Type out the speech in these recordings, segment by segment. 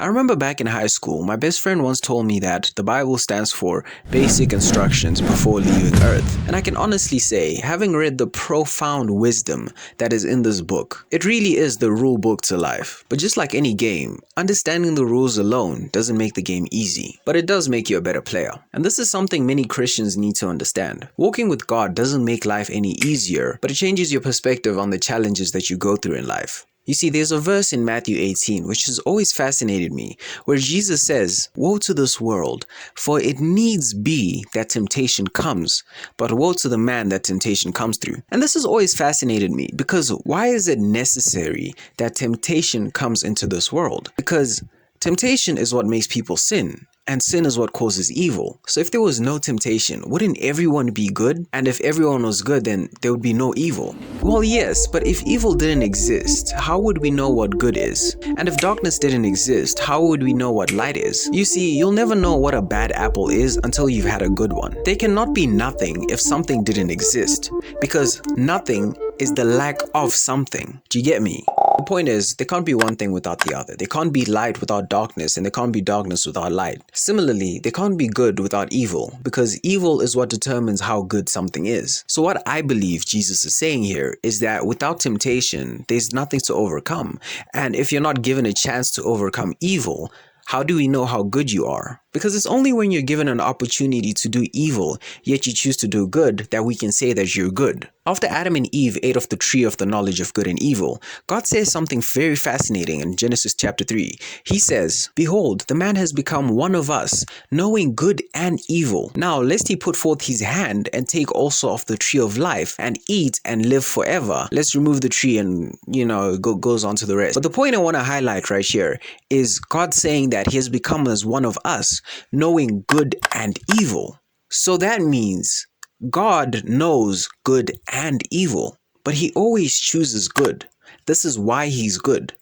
I remember back in high school, my best friend once told me that the Bible stands for basic instructions before leaving Earth. And I can honestly say, having read the profound wisdom that is in this book, it really is the rule book to life. But just like any game, understanding the rules alone doesn't make the game easy, but it does make you a better player. And this is something many Christians need to understand. Walking with God doesn't make life any easier, but it changes your perspective on the challenges that you go through in life. You see, there's a verse in Matthew 18 which has always fascinated me, where Jesus says, "Woe to this world, for it needs be that temptation comes, but woe to the man that temptation comes through." And this has always fascinated me, because why is it necessary that temptation comes into this world? Because temptation is what makes people sin. And sin is what causes evil. So if there was no temptation, wouldn't everyone be good? And if everyone was good, then there would be no evil. Well, yes, but if evil didn't exist, how would we know what good is? And if darkness didn't exist, how would we know what light is? You see, you'll never know what a bad apple is until you've had a good one. There cannot be nothing if something didn't exist, because nothing is the lack of something. Do you get me? The point is, there can't be one thing without the other. There can't be light without darkness, and there can't be darkness without light. Similarly, there can't be good without evil, because evil is what determines how good something is. So what I believe Jesus is saying here is that without temptation, there's nothing to overcome. And if you're not given a chance to overcome evil, how do we know how good you are? Because it's only when you're given an opportunity to do evil, yet you choose to do good, that we can say that you're good. After Adam and Eve ate of the tree of the knowledge of good and evil, God says something very fascinating in Genesis chapter 3. He says, "Behold, the man has become one of us, knowing good and evil. Now lest he put forth his hand and take also of the tree of life and eat and live forever." Let's remove the tree and, goes on to the rest. But the point I want to highlight right here is God saying that he has become as one of us, knowing good and evil. So that means God knows good and evil, but he always chooses good. This is why he's good.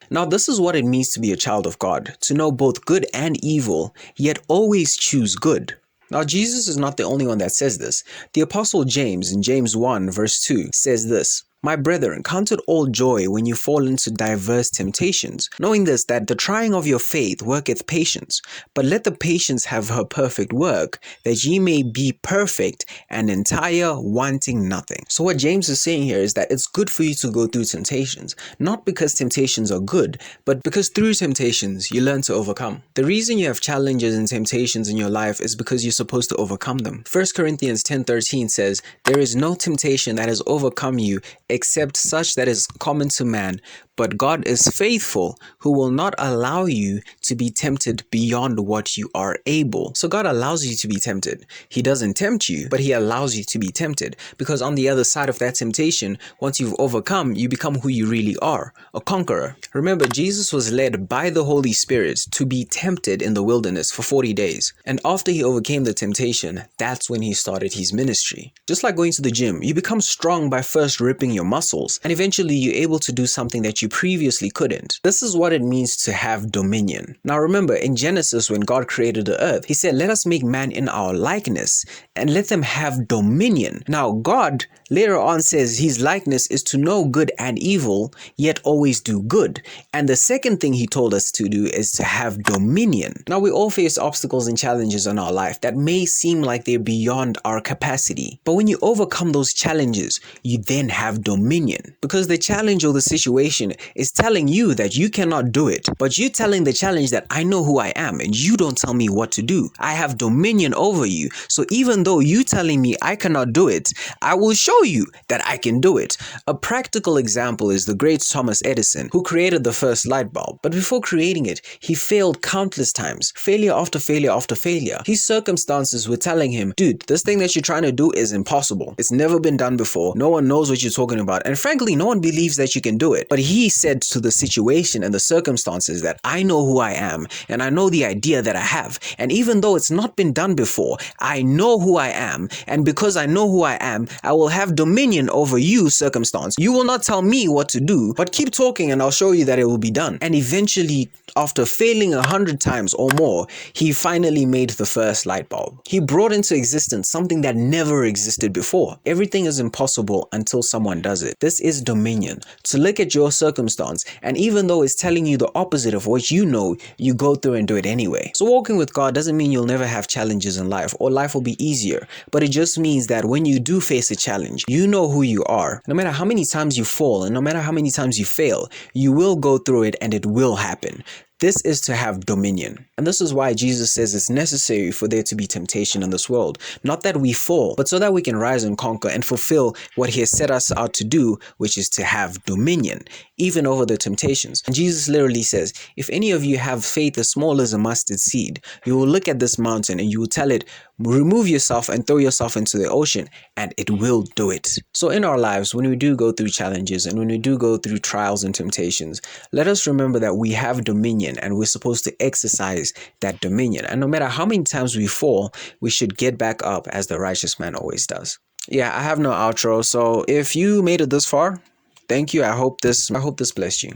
Now, this is what it means to be a child of God, to know both good and evil, yet always choose good. Now, Jesus is not the only one that says this. The Apostle James in James 1 verse 2 says this, "My brethren, count it all joy when you fall into diverse temptations, knowing this, that the trying of your faith worketh patience. But let the patience have her perfect work, that ye may be perfect and entire, wanting nothing." So what James is saying here is that it's good for you to go through temptations, not because temptations are good, but because through temptations you learn to overcome. The reason you have challenges and temptations in your life is because you're supposed to overcome them. 1 Corinthians 10:13 says, "There is no temptation that has overcome you except such that is common to man. But God is faithful, who will not allow you to be tempted beyond what you are able." So God allows you to be tempted. He doesn't tempt you, but he allows you to be tempted. Because on the other side of that temptation, once you've overcome, you become who you really are, a conqueror. Remember, Jesus was led by the Holy Spirit to be tempted in the wilderness for 40 days. And after he overcame the temptation, that's when he started his ministry. Just like going to the gym, you become strong by first ripping your muscles, and eventually you're able to do something that you previously couldn't. This is what it means to have dominion. Now remember, in Genesis, when God created the earth, he said, "Let us make man in our likeness and let them have dominion." Now God later on says his likeness is to know good and evil, yet always do good. And the second thing he told us to do is to have dominion. Now we all face obstacles and challenges in our life that may seem like they're beyond our capacity. But when you overcome those challenges, you then have dominion. Because the challenge or the situation is telling you that you cannot do it, but you telling the challenge that I know who I am and you don't tell me what to do. I have dominion over you. So even though you telling me I cannot do it, I will show you that I can do it. A practical example is the great Thomas Edison, who created the first light bulb. But before creating it, he failed countless times, failure after failure after failure. His circumstances were telling him, "Dude, this thing that you're trying to do is impossible. It's never been done before. No one knows what you're talking about. And frankly, no one believes that you can do it." But he said to the situation and the circumstances that I know who I am and I know the idea that I have. And even though it's not been done before, I know who I am. And because I know who I am, I will have have dominion over you, circumstance. You will not tell me what to do, but keep talking and I'll show you that it will be done. And eventually, after failing 100 times or more, he finally made the first light bulb. He brought into existence something that never existed before. Everything is impossible until someone does it. This is dominion. To look at your circumstance, and even though it's telling you the opposite of what you know, you go through and do it anyway. So walking with God doesn't mean you'll never have challenges in life or life will be easier, but it just means that when you do face a challenge, you know who you are. No matter how many times you fall and no matter how many times you fail, you will go through it and it will happen. This is to have dominion. And this is why Jesus says it's necessary for there to be temptation in this world. Not that we fall, but so that we can rise and conquer and fulfill what he has set us out to do, which is to have dominion, even over the temptations. And Jesus literally says, if any of you have faith as small as a mustard seed, you will look at this mountain and you will tell it, remove yourself and throw yourself into the ocean, and it will do it. So in our lives, when we do go through challenges and when we do go through trials and temptations, let us remember that we have dominion and we're supposed to exercise that dominion. And no matter how many times we fall, we should get back up as the righteous man always does. Yeah, I have no outro. So if you made it this far, thank you. I hope this blessed you.